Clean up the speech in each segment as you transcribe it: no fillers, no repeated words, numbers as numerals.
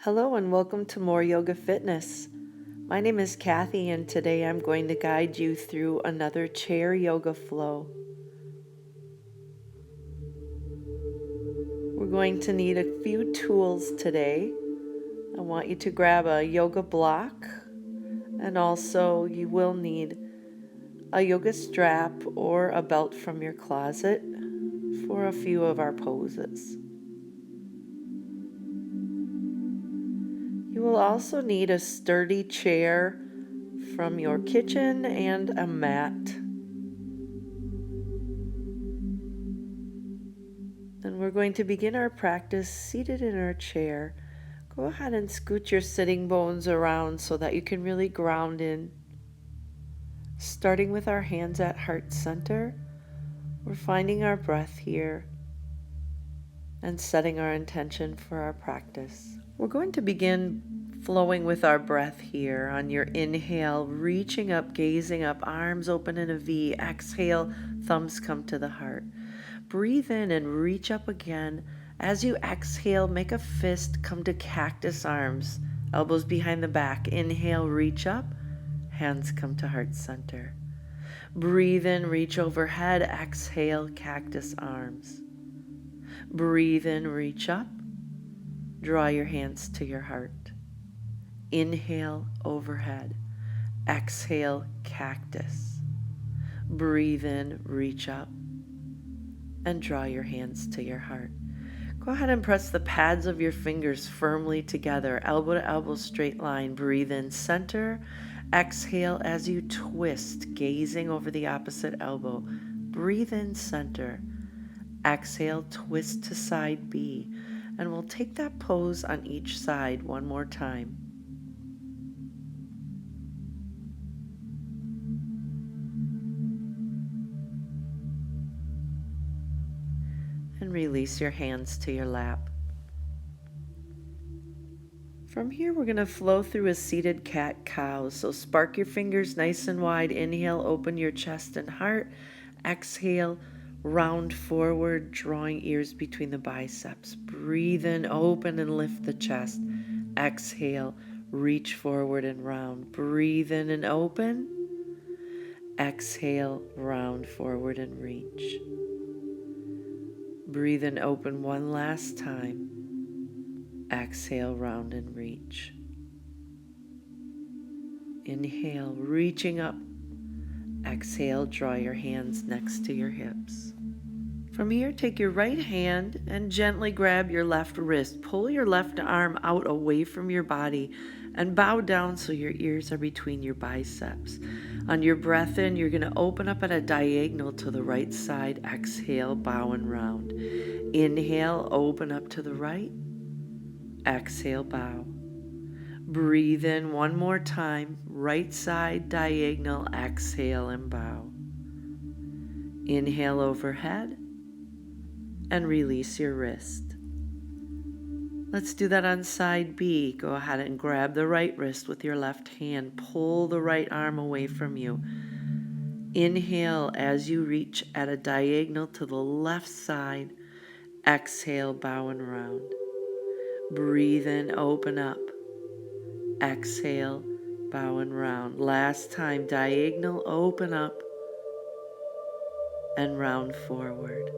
Hello and welcome to More Yoga Fitness. My name is Kathy and today I'm going to guide you through another chair yoga flow. We're going to need a few tools today. I want you to grab a yoga block, and also you will need a yoga strap or a belt from your closet for a few of our poses. You will also need a sturdy chair from your kitchen and a mat. And we're going to begin our practice seated in our chair. Go ahead and scoot your sitting bones around so that you can really ground in. Starting with our hands at heart center, we're finding our breath here and setting our intention for our practice. We're going to begin flowing with our breath here. On your inhale, reaching up, gazing up, arms open in a V. Exhale, thumbs come to the heart. Breathe in and reach up again. As you exhale, make a fist, come to cactus arms, elbows behind the back. Inhale, reach up, hands come to heart center. Breathe in, reach overhead. Exhale, cactus arms. Breathe in, reach up, draw your hands to your heart. Inhale, overhead. Exhale, cactus. Breathe in, reach up, and draw your hands to your heart. Go ahead and press the pads of your fingers firmly together, elbow to elbow, straight line. Breathe in, center. Exhale as you twist, gazing over the opposite elbow. Breathe in, center. Exhale, twist to side B. And we'll take that pose on each side one more time. And release your hands to your lap. From here, we're going to flow through a seated cat-cow. So spark your fingers nice and wide. Inhale, open your chest and heart. Exhale, round forward, drawing ears between the biceps. Breathe in, open and lift the chest. Exhale, reach forward and round. Breathe in and open. Exhale, round forward and reach. Breathe in, open one last time. Exhale, round and reach. Inhale, reaching up. Exhale, draw your hands next to your hips. From here, take your right hand and gently grab your left wrist. Pull your left arm out away from your body and bow down so your ears are between your biceps. On your breath in, you're going to open up at a diagonal to the right side. Exhale, bow and round. Inhale, open up to the right. Exhale, bow. Breathe in one more time, right side diagonal, exhale and bow. Inhale overhead and release your wrist. Let's do that on side B. Go ahead and grab the right wrist with your left hand. Pull the right arm away from you. Inhale as you reach at a diagonal to the left side. Exhale, bow and round. Breathe in, open up. Exhale, bow and round. Last time, diagonal, open up and round forward.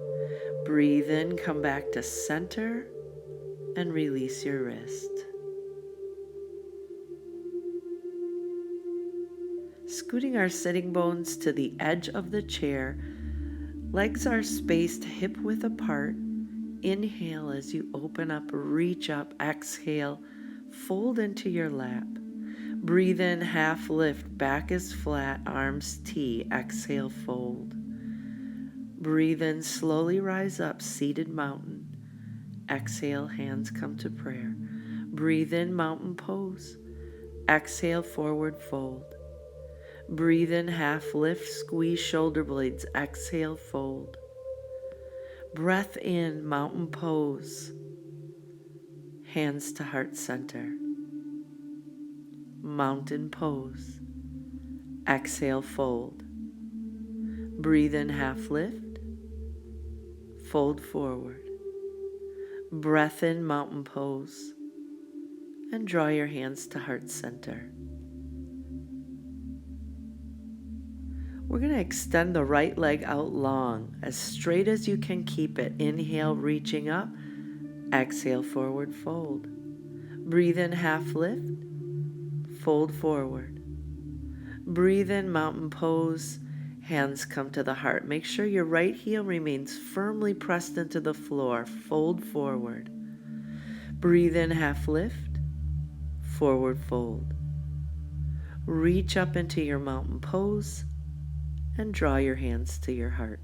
Breathe in, come back to center and release your wrist. Scooting our sitting bones to the edge of the chair, legs are spaced hip width apart. Inhale as you open up, reach up, exhale, fold into your lap. Breathe in, half lift, back is flat, arms T, exhale, fold. Breathe in, slowly rise up, seated mountain. Exhale, hands come to prayer. Breathe in, mountain pose. Exhale, forward fold. Breathe in, half lift, squeeze shoulder blades. Exhale, fold. Breath in, mountain pose. Hands to heart center. Mountain pose. Exhale, fold. Breathe in, half lift. Fold forward. Breath in, mountain pose. and draw your hands to heart center. We're going to extend the right leg out long, as straight as you can keep it. Inhale, reaching up. Exhale, forward fold. Breathe in, half lift. Fold forward. Breathe in, mountain pose. Hands come to the heart. Make sure your right heel remains firmly pressed into the floor. Fold forward. Breathe in, half lift. Forward fold. Reach up into your mountain pose and draw your hands to your heart.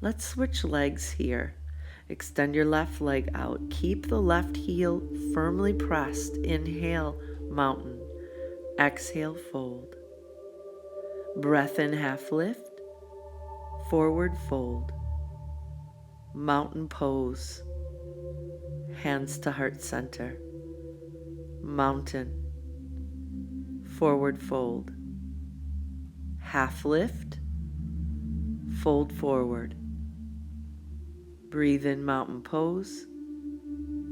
Let's switch legs here. Extend your left leg out. Keep the left heel firmly pressed. Inhale, mountain. Exhale, fold. Breath in, half lift. Forward fold. Mountain pose. Hands to heart center. Mountain. Forward fold. Half lift. Fold forward. Breathe in, mountain pose,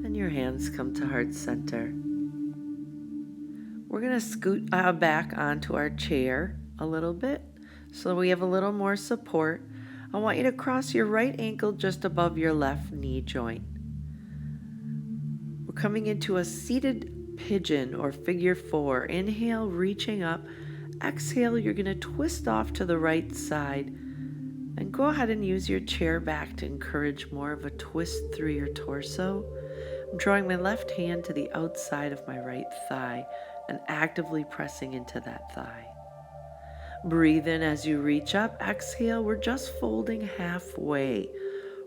and your hands come to heart center. We're going to scoot back onto our chair a little bit so we have a little more support. I want you to cross your right ankle just above your left knee joint. We're coming into a seated pigeon or figure 4. Inhale, reaching up. Exhale, you're going to twist off to the right side and go ahead and use your chair back to encourage more of a twist through your torso. I'm drawing my left hand to the outside of my right thigh and actively pressing into that thigh. Breathe in as you reach up. Exhale, we're just folding halfway,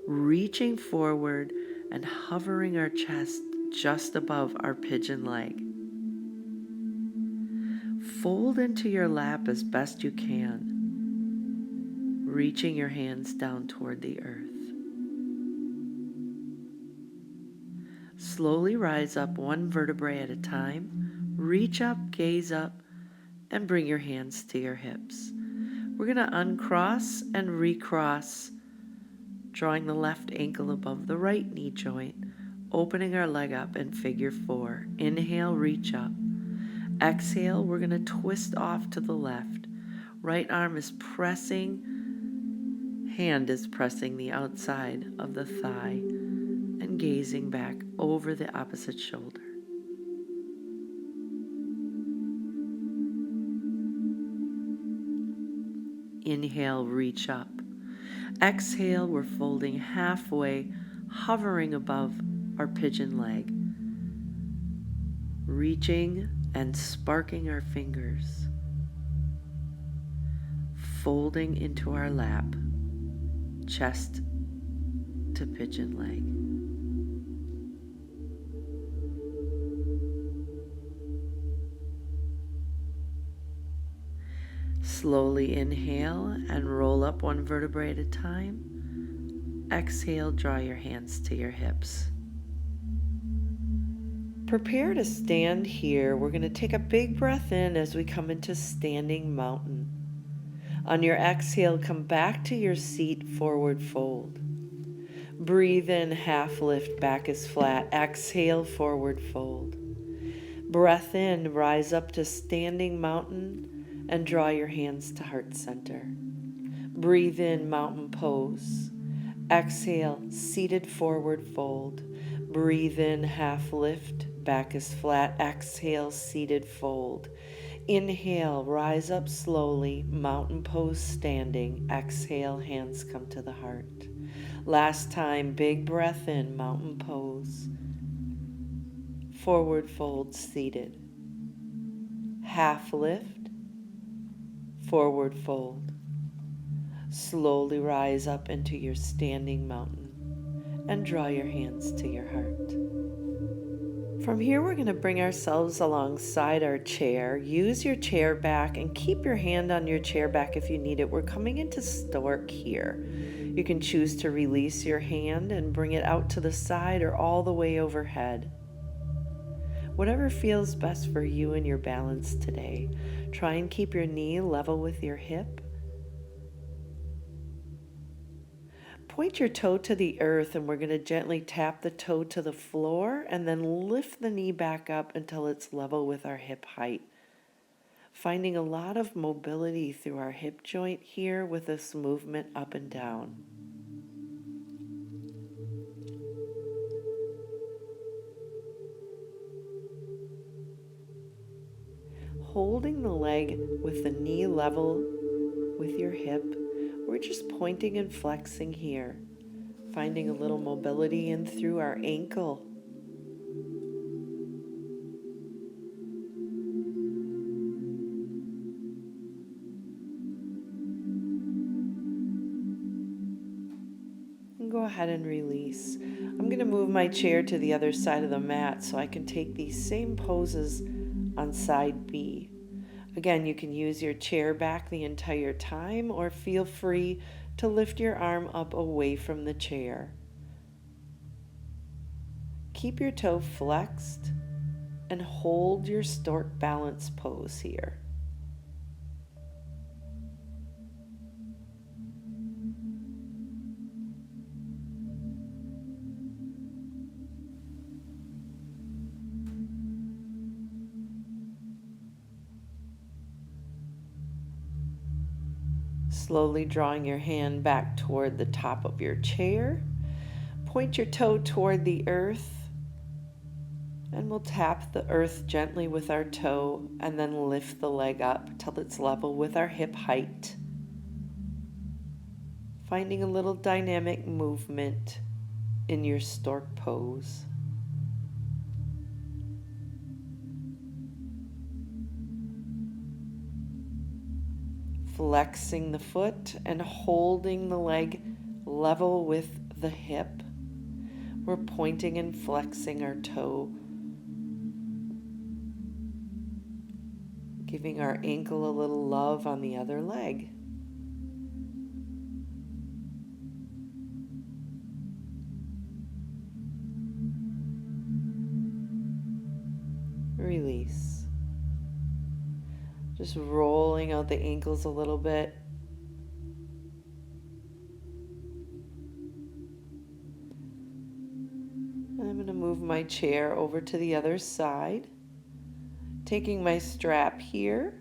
reaching forward and hovering our chest just above our pigeon leg. Fold into your lap as best you can, reaching your hands down toward the earth. Slowly rise up one vertebrae at a time. Reach up, gaze up, and bring your hands to your hips. We're going to uncross and recross, drawing the left ankle above the right knee joint, opening our leg up in figure 4. Inhale, reach up. Exhale, we're going to twist off to the left. Right arm is pressing, hand is pressing the outside of the thigh and gazing back over the opposite shoulder. Inhale, reach up. Exhale, we're folding halfway, hovering above our pigeon leg, reaching and sparking our fingers, folding into our lap, chest to pigeon leg. Slowly inhale and roll up one vertebrae at a time. Exhale, draw your hands to your hips. Prepare to stand here. We're going to take a big breath in as we come into standing mountain. On your exhale, come back to your seat, forward fold. Breathe in, half lift, back is flat. Exhale, forward fold. Breath in, rise up to standing mountain and draw your hands to heart center. Breathe in, mountain pose. Exhale, seated forward fold. Breathe in, half lift, back is flat. Exhale, seated fold. Inhale, rise up slowly, mountain pose standing. Exhale, hands come to the heart. Last time, big breath in, mountain pose. Forward fold, seated. Half lift, forward fold. Slowly rise up into your standing mountain and draw your hands to your heart. From here, we're going to bring ourselves alongside our chair. Use your chair back and keep your hand on your chair back if you need it. We're coming into Stork here. You can choose to release your hand and bring it out to the side or all the way overhead. Whatever feels best for you and your balance today. Try and keep your knee level with your hip. point your toe to the earth, and we're going to gently tap the toe to the floor and then lift the knee back up until it's level with our hip height. Finding a lot of mobility through our hip joint here with this movement up and down. Holding the leg with the knee level with your hip, we're just pointing and flexing here, finding a little mobility in through our ankle. And go ahead and release. I'm going to move my chair to the other side of the mat so I can take these same poses on side B. Again, you can use your chair back the entire time, or feel free to lift your arm up away from the chair. Keep your toe flexed and hold your stork balance pose here. Slowly drawing your hand back toward the top of your chair. Point your toe toward the earth, and we'll tap the earth gently with our toe and then lift the leg up till it's level with our hip height. Finding a little dynamic movement in your stork pose. Flexing the foot and holding the leg level with the hip. We're pointing and flexing our toe, giving our ankle a little love on the other leg. Release. Just rolling out the ankles a little bit. I'm going to move my chair over to the other side, taking my strap here,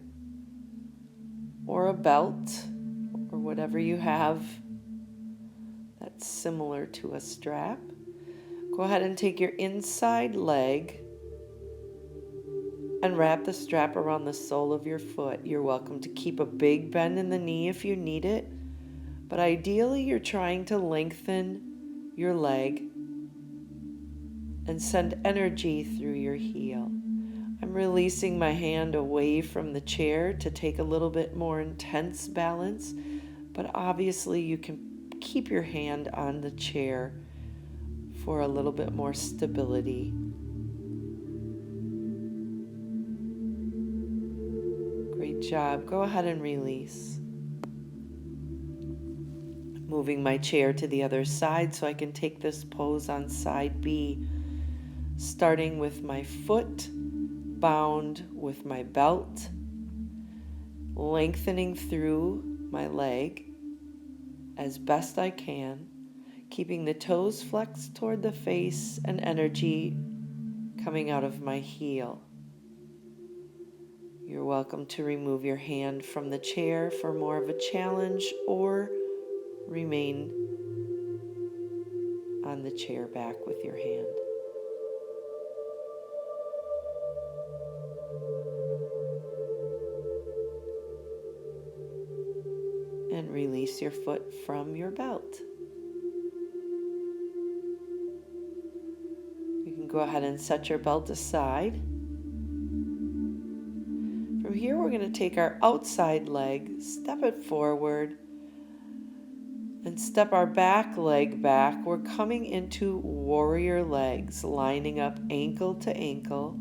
or a belt, or whatever you have that's similar to a strap. Go ahead and take your inside leg and wrap the strap around the sole of your foot. You're welcome to keep a big bend in the knee if you need it, but ideally you're trying to lengthen your leg and send energy through your heel. I'm releasing my hand away from the chair to take a little bit more intense balance, but obviously you can keep your hand on the chair for a little bit more stability. Great job. Go ahead and release. Moving my chair to the other side so I can take this pose on side B, starting with my foot bound with my belt, lengthening through my leg as best I can, keeping the toes flexed toward the face and energy coming out of my heel. You're welcome to remove your hand from the chair for more of a challenge, or remain on the chair back with your hand. And release your foot from your belt. You can go ahead and set your belt aside. From here, we're going to take our outside leg, step it forward, and step our back leg back. We're coming into warrior legs, lining up ankle to ankle,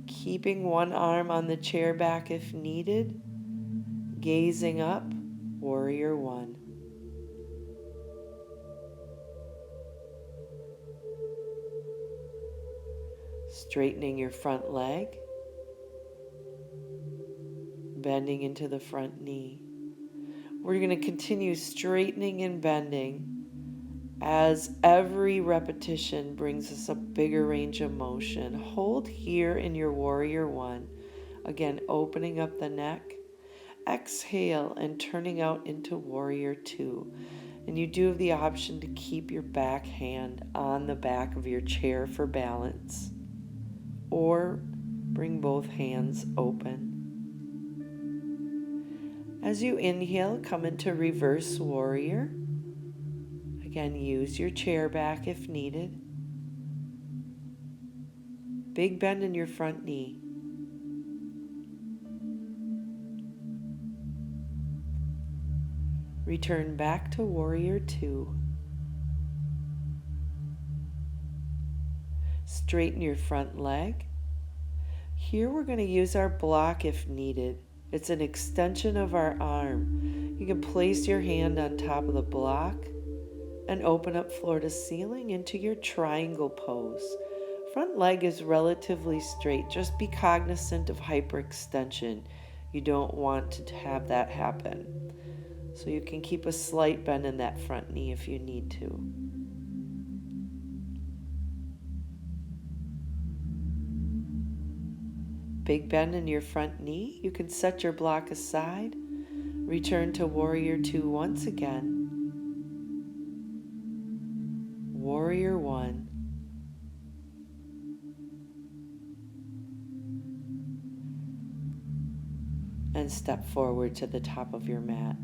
keeping one arm on the chair back if needed, gazing up, warrior one. Straightening your front leg, bending into the front knee. We're going to continue straightening and bending as every repetition brings us a bigger range of motion. Hold here in your warrior one. Again, opening up the neck. Exhale and turning out into warrior two. And you do have the option to keep your back hand on the back of your chair for balance, or bring both hands open. As you inhale, come into reverse warrior. Again, use your chair back if needed. Big bend in your front knee. Return back to warrior two. Straighten your front leg. Here we're going to use our block if needed. It's an extension of our arm. You can place your hand on top of the block and open up floor to ceiling into your triangle pose. Front leg is relatively straight. Just be cognizant of hyperextension. You don't want to have that happen. So you can keep a slight bend in that front knee if you need to. Big bend in your front knee. You can set your block aside. Return to warrior two once again. Warrior one. And step forward to the top of your mat.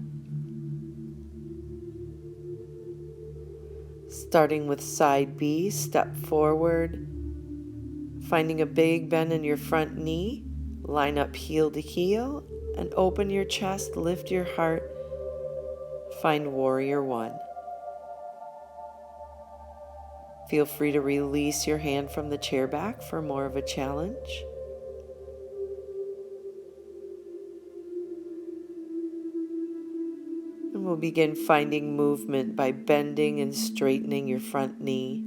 Starting with side B, step forward, finding a big bend in your front knee, line up heel to heel, and open your chest, lift your heart, find warrior one. Feel free to release your hand from the chair back for more of a challenge. And we'll begin finding movement by bending and straightening your front knee.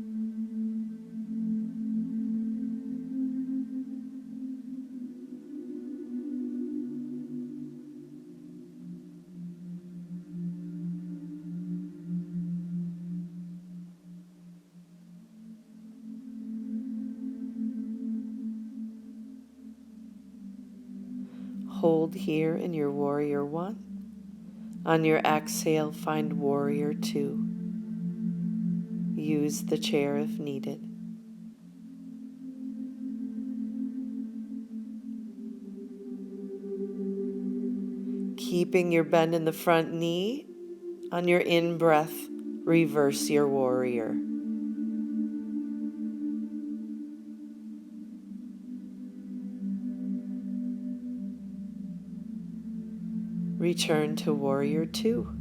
Hold here in your warrior one. On your exhale, find warrior two. Use the chair if needed. Keeping your bend in the front knee, on your in-breath, reverse your warrior. Return to warrior two.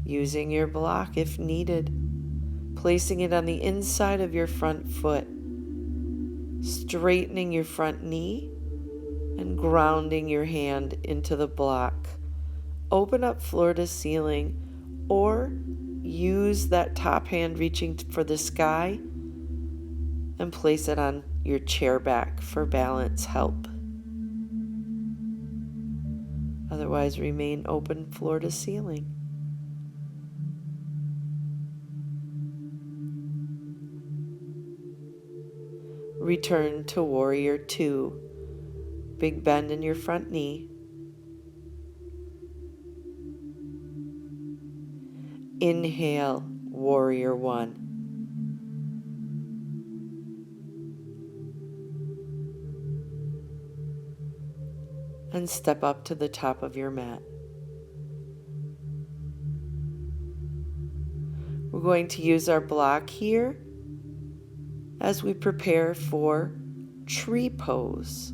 Using your block if needed, placing it on the inside of your front foot, straightening your front knee and grounding your hand into the block. Open up floor to ceiling, or use that top hand reaching for the sky and place it on your chair back for balance help. Otherwise, remain open floor to ceiling. Return to warrior two. Big bend in your front knee. Inhale, warrior one. And step up to the top of your mat. We're going to use our block here as we prepare for tree pose.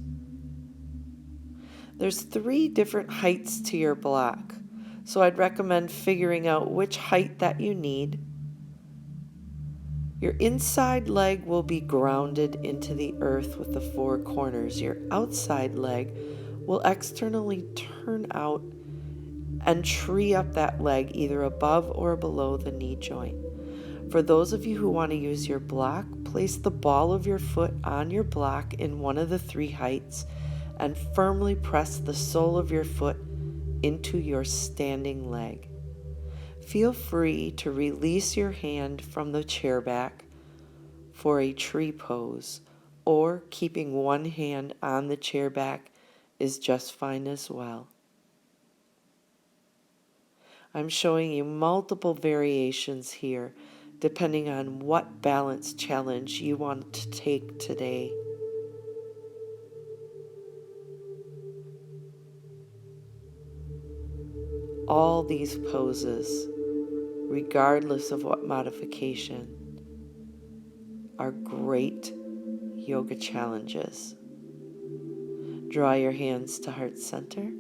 There's 3 different heights to your block, so I'd recommend figuring out which height that you need. Your inside leg will be grounded into the earth with the 4 corners. Your outside leg will externally turn out and tree up that leg either above or below the knee joint. For those of you who want to use your block, place the ball of your foot on your block in one of the 3 heights and firmly press the sole of your foot into your standing leg. Feel free to release your hand from the chairback for a tree pose, or keeping one hand on the chairback is just fine as well. I'm showing you multiple variations here, depending on what balance challenge you want to take today. All these poses, regardless of what modification, are great yoga challenges. Draw your hands to heart center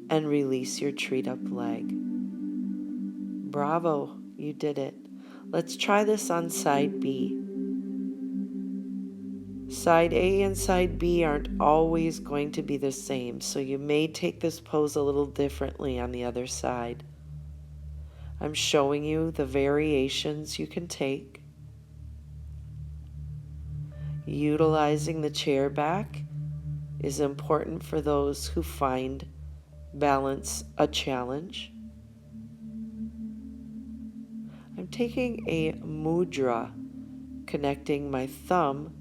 and release your treat up leg. Bravo, you did it. Let's try this on side B. Side A and side B aren't always going to be the same, so you may take this pose a little differently on the other side. I'm showing you the variations you can take. Utilizing the chair back is important for those who find balance a challenge. I'm taking a mudra, connecting my thumb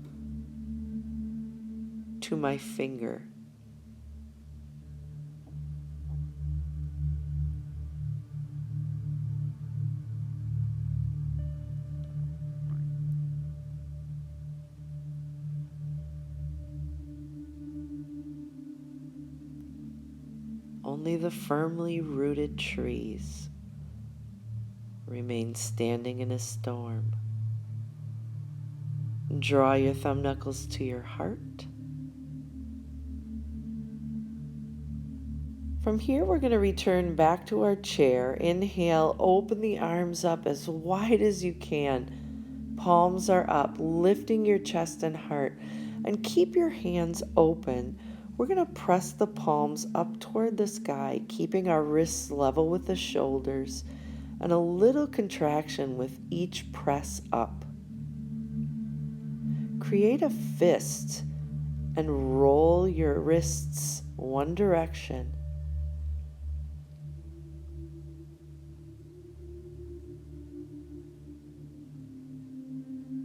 to my finger. Only the firmly rooted trees remain standing in a storm. Draw your thumb knuckles to your heart. From here, we're going to return back to our chair. Inhale, open the arms up as wide as you can. Palms are up, lifting your chest and heart. And keep your hands open. We're going to press the palms up toward the sky, keeping our wrists level with the shoulders, and a little contraction with each press up. Create a fist and roll your wrists one direction.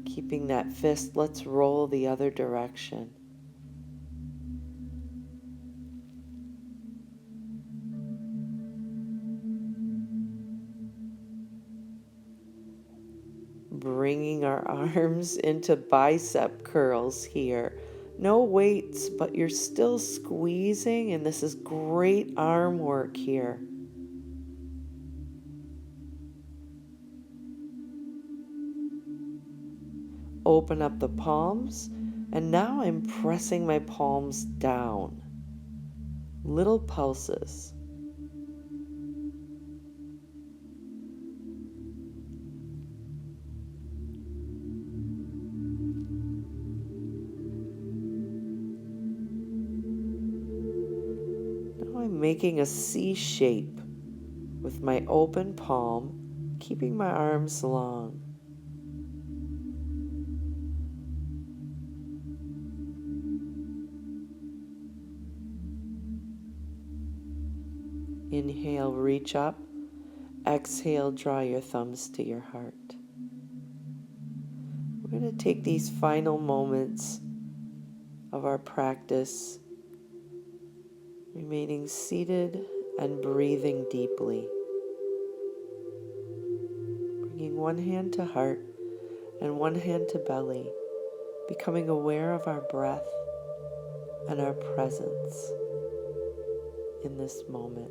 Keeping that fist, let's roll the other direction. Bringing our arms into bicep curls here. No weights, but you're still squeezing, and this is great arm work here. Open up the palms, and now I'm pressing my palms down. Little pulses. Now I'm making a C shape with my open palm, keeping my arms long. Inhale, reach up. Exhale, draw your thumbs to your heart. We're going to take these final moments of our practice, remaining seated and breathing deeply. Bringing one hand to heart and one hand to belly, becoming aware of our breath and our presence in this moment.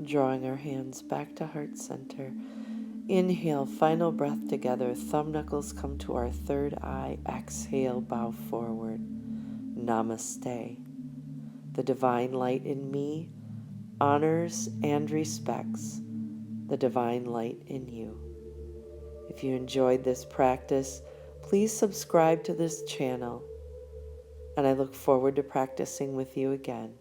Drawing our hands back to heart center. Inhale, final breath together. Thumb knuckles come to our third eye. Exhale, bow forward. Namaste. The divine light in me honors and respects the divine light in you. If you enjoyed this practice, please subscribe to this channel, and I look forward to practicing with you again.